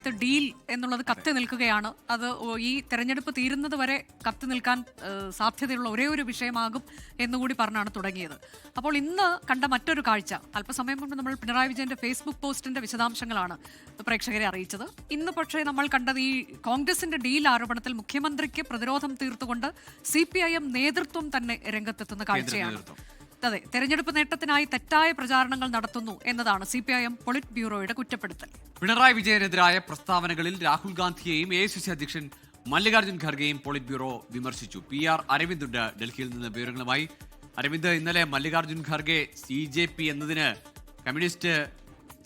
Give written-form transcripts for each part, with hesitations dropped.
സമയത്ത് ഡീൽ എന്നുള്ളത് കത്തി നിൽക്കുകയാണ്. അത് ഈ തെരഞ്ഞെടുപ്പ് തീരുന്നത് വരെ കത്തി നിൽക്കാൻ സാധ്യതയുള്ള ഒരേ ഒരു വിഷയമാകും എന്നുകൂടി പറഞ്ഞാണ് തുടങ്ങിയത്. അപ്പോൾ ഇന്ന് കണ്ട മറ്റൊരു കാഴ്ച, അല്പസമയം മുമ്പ് നമ്മൾ പിണറായി വിജയന്റെ ഫേസ്ബുക്ക് പോസ്റ്റിന്റെ വിശദാംശങ്ങളാണ് പ്രേക്ഷകരെ അറിയിച്ചത്. ഇന്ന് പക്ഷേ നമ്മൾ കണ്ടത് ഈ കോൺഗ്രസിന്റെ ഡീൽ ആരോപണത്തിൽ മുഖ്യമന്ത്രിക്ക് പ്രതിരോധം തീർത്തുകൊണ്ട് CPIM നേതൃത്വം തന്നെ രംഗത്തെത്തുന്ന കാഴ്ചയാണ്. അതെ, തെരഞ്ഞെടുപ്പ് നേട്ടത്തിനായി തെറ്റായ പ്രചാരണങ്ങൾ നടത്തുന്നു എന്നതാണ് CPIM പൊളിറ്റ് ബ്യൂറോയുടെ കുറ്റപ്പെടുത്തൽ. പിണറായി വിജയനെതിരായ പ്രസ്താവനകളിൽ രാഹുൽ ഗാന്ധിയെയും AICC അധ്യക്ഷൻ മല്ലികാർജ്ജുൻ ഖർഗെയും പൊളിറ്റ് ബ്യൂറോ വിമർശിച്ചു. PR അരവിന്ദ് ഉണ്ട് ഡൽഹിയിൽ നിന്ന് വിവരങ്ങളുമായി. അരവിന്ദ്, ഇന്നലെ മല്ലികാർജ്ജുൻ ഖർഗെ CJP എന്നതിന് കമ്മ്യൂണിസ്റ്റ്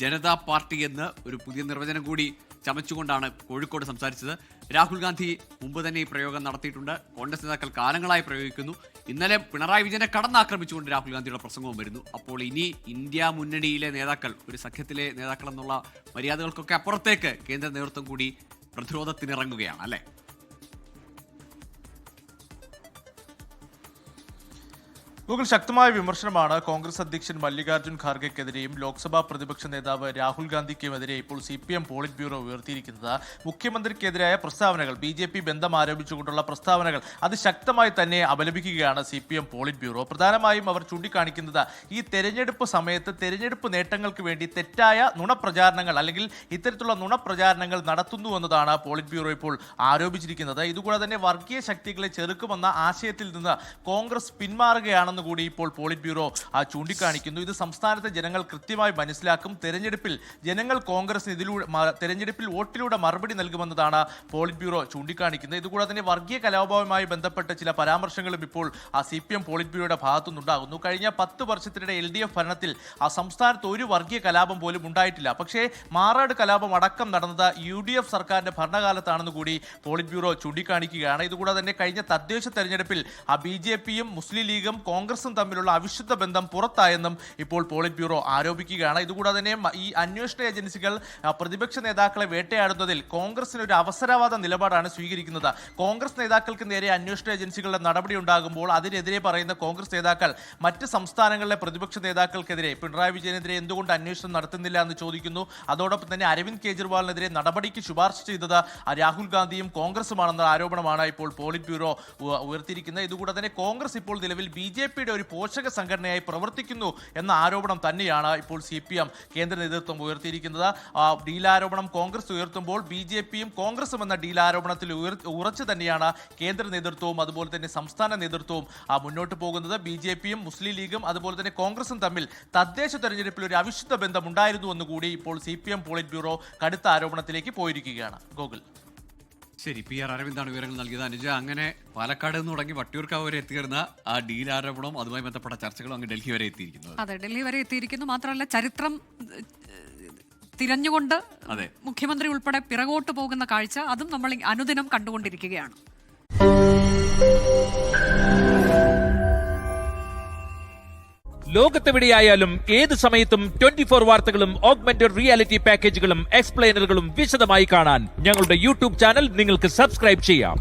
ജനതാ പാർട്ടി എന്ന് ഒരു പുതിയ നിർവചനം കൂടി ചമച്ചുകൊണ്ടാണ് കോഴിക്കോട് സംസാരിച്ചത്. രാഹുൽ ഗാന്ധി മുമ്പ് തന്നെ ഈ പ്രയോഗം നടത്തിയിട്ടുണ്ട്. കോൺഗ്രസ് നേതാക്കൾ കാലങ്ങളായി പ്രയോഗിക്കുന്നു. ഇന്നലെ പിണറായി വിജയനെ കടന്നാക്രമിച്ചുകൊണ്ട് രാഹുൽ ഗാന്ധിയുടെ പ്രസംഗവും വരുന്നു. അപ്പോൾ ഇനി ഇന്ത്യ മുന്നണിയിലെ നേതാക്കൾ, ഒരു സഖ്യത്തിലെ നേതാക്കൾ എന്നുള്ള മര്യാദകൾക്കൊക്കെ അപ്പുറത്തേക്ക് കേന്ദ്ര നേതൃത്വം കൂടി പ്രതിരോധത്തിനിറങ്ങുകയാണ് അല്ലേ? ഗൂഗിൾ ശക്തമായ വിമർശനമാണ് കോൺഗ്രസ് അധ്യക്ഷൻ മല്ലികാർജ്ജുൻ ഖാർഗെക്കെതിരെയും ലോക്സഭാ പ്രതിപക്ഷ നേതാവ് രാഹുൽ ഗാന്ധിക്കുമെതിരെ ഇപ്പോൾ CPM പോളിറ്റ് ബ്യൂറോ ഉയർത്തിയിരിക്കുന്നത്. മുഖ്യമന്ത്രിക്കെതിരായ പ്രസ്താവനകൾ, BJP ബന്ധം ആരോപിച്ചുകൊണ്ടുള്ള പ്രസ്താവനകൾ, അത് ശക്തമായി തന്നെ അപലപിക്കുകയാണ് CPM പോളിറ്റ് ബ്യൂറോ. പ്രധാനമായും അവർ ചൂണ്ടിക്കാണിക്കുന്നത് ഈ തെരഞ്ഞെടുപ്പ് സമയത്ത് തെരഞ്ഞെടുപ്പ് നേട്ടങ്ങൾക്ക് വേണ്ടി തെറ്റായ നുണപ്രചാരണങ്ങൾ അല്ലെങ്കിൽ ഇത്തരത്തിലുള്ള നുണപ്രചാരണങ്ങൾ നടത്തുന്നു എന്നതാണ് പോളിറ്റ് ബ്യൂറോ ഇപ്പോൾ ആരോപിച്ചിരിക്കുന്നത്. ഇതുകൂടാതെ തന്നെ വർഗീയ ശക്തികളെ ചെറുക്കുമെന്ന ആശയത്തിൽ നിന്ന് കോൺഗ്രസ് പിന്മാറുകയാണ് കൂടി ഇപ്പോൾ പോളിറ്റ് ബ്യൂറോ ചൂണ്ടിക്കാണിക്കുന്നു. ഇത് സംസ്ഥാനത്തെ ജനങ്ങൾ കൃത്യമായി മനസ്സിലാക്കും. തെരഞ്ഞെടുപ്പിൽ ജനങ്ങൾ കോൺഗ്രസിന് തെരഞ്ഞെടുപ്പിൽ വോട്ടിലൂടെ മറുപടി നൽകുമെന്നതാണ് പോളിറ്റ് ബ്യൂറോ ചൂണ്ടിക്കാണിക്കുന്നത്. ഇതുകൂടാതെ തന്നെ വർഗീയ കലാപവുമായി ബന്ധപ്പെട്ട ചില പരാമർശങ്ങളും ഇപ്പോൾ CPM പോളിറ്റ് ബ്യൂറോയുടെ ഭാഗത്തുനിന്നുണ്ടാകുന്നു. കഴിഞ്ഞ 10 വർഷത്തിനിടെ LDF ഭരണത്തിൽ സംസ്ഥാനത്ത് ഒരു വർഗീയ കലാപം പോലും ഉണ്ടായിട്ടില്ല. പക്ഷേ മാറാട് കലാപം അടക്കം നടന്നത് UDF സർക്കാരിന്റെ ഭരണകാലത്താണെന്ന് കൂടി പോളിറ്റ് ബ്യൂറോ ചൂണ്ടിക്കാണിക്കുകയാണ്. ഇതുകൂടാതെ തന്നെ കഴിഞ്ഞ തദ്ദേശ തെരഞ്ഞെടുപ്പിൽ BJPയും മുസ്ലിം ലീഗും കോൺഗ്രസും തമ്മിലുള്ള അവിശുദ്ധ ബന്ധം പുറത്തായെന്നും ഇപ്പോൾ പോളിറ്റ് ബ്യൂറോ ആരോപിക്കുകയാണ്. ഇതുകൂടാതെ തന്നെ ഈ അന്വേഷണ ഏജൻസികൾ പ്രതിപക്ഷ നേതാക്കളെ വേട്ടയാടുന്നതിൽ കോൺഗ്രസിന് ഒരു അവസരവാദ നിലപാടാണ് സ്വീകരിക്കുന്നത്. കോൺഗ്രസ് നേതാക്കൾക്ക് നേരെ അന്വേഷണ ഏജൻസികളുടെ നടപടി ഉണ്ടാകുമ്പോൾ അതിനെതിരെ പറയുന്ന കോൺഗ്രസ് നേതാക്കൾ മറ്റ് സംസ്ഥാനങ്ങളിലെ പ്രതിപക്ഷ നേതാക്കൾക്കെതിരെ, പിണറായി വിജയനെതിരെ എന്തുകൊണ്ട് അന്വേഷണം നടത്തുന്നില്ല എന്ന് ചോദിക്കുന്നു. അതോടൊപ്പം തന്നെ അരവിന്ദ് കെജ്രിവാളിനെതിരെ നടപടിക്ക് ശുപാർശ ചെയ്തത് രാഹുൽ ഗാന്ധിയും കോൺഗ്രസുമാണെന്ന ആരോപണമാണ് ഇപ്പോൾ പോളിറ്റ് ബ്യൂറോ ഉയർത്തിയിരിക്കുന്നത്. ഇതുകൂടാതെ തന്നെ കോൺഗ്രസ് ഇപ്പോൾ നിലവിൽ BJPയുടെ ഒരു പോഷക സംഘടനയായി പ്രവർത്തിക്കുന്നു എന്ന ആരോപണം തന്നെയാണ് ഇപ്പോൾ CPM കേന്ദ്ര നേതൃത്വം ഉയർത്തിയിരിക്കുന്നത്. ഡീലാരോപണം കോൺഗ്രസ് ഉയർത്തുമ്പോൾ BJPയും കോൺഗ്രസും എന്ന ഡീലാരോപണത്തിൽ ഉറച്ചു തന്നെയാണ് കേന്ദ്ര നേതൃത്വവും അതുപോലെ തന്നെ സംസ്ഥാന നേതൃത്വവും മുന്നോട്ട് പോകുന്നത്. BJPയും മുസ്ലിം ലീഗും അതുപോലെ തന്നെ കോൺഗ്രസും തമ്മിൽ തദ്ദേശ തെരഞ്ഞെടുപ്പിൽ ഒരു അവിശുദ്ധ ബന്ധം ഉണ്ടായിരുന്നു എന്നുകൂടി ഇപ്പോൾ CPM പോളിറ്റ് ബ്യൂറോ കടുത്ത ആരോപണത്തിലേക്ക് പോയിരിക്കുകയാണ്. ഗോകുൽ, ശരി, PR അരവിന്ദാണ് വിവരങ്ങൾ നൽകിയത്. അനുജ, അങ്ങനെ പാലക്കാട് നിന്ന് തുടങ്ങി വട്ടിയൂർക്കാവ് വരെ എത്തിയിരുന്ന ആ ഡീൽ ആരോപണവും അതുമായി ബന്ധപ്പെട്ട ചർച്ചകളും അങ്ങ് ഡൽഹി വരെ എത്തിയിരിക്കുന്നു. അതെ, ഡൽഹി വരെ എത്തിയിരിക്കുന്നു. മാത്രമല്ല ചരിത്രം തിരഞ്ഞുകൊണ്ട് മുഖ്യമന്ത്രി ഉൾപ്പെടെ പിറകോട്ട് പോകുന്ന കാഴ്ച, അതും നമ്മൾ അനുദിനം കണ്ടുകൊണ്ടിരിക്കുകയാണ്. ലോകത്തെവിടെയായാലും ഏത് സമയത്തും 24 വാർത്തകളും ഓഗ്മെന്റഡ് റിയാലിറ്റി പാക്കേജുകളും എക്സ്പ്ലെയിനറുകളും വിശദമായി കാണാൻ ഞങ്ങളുടെ YouTube ചാനൽ നിങ്ങൾക്ക് സബ്സ്ക്രൈബ് ചെയ്യാം.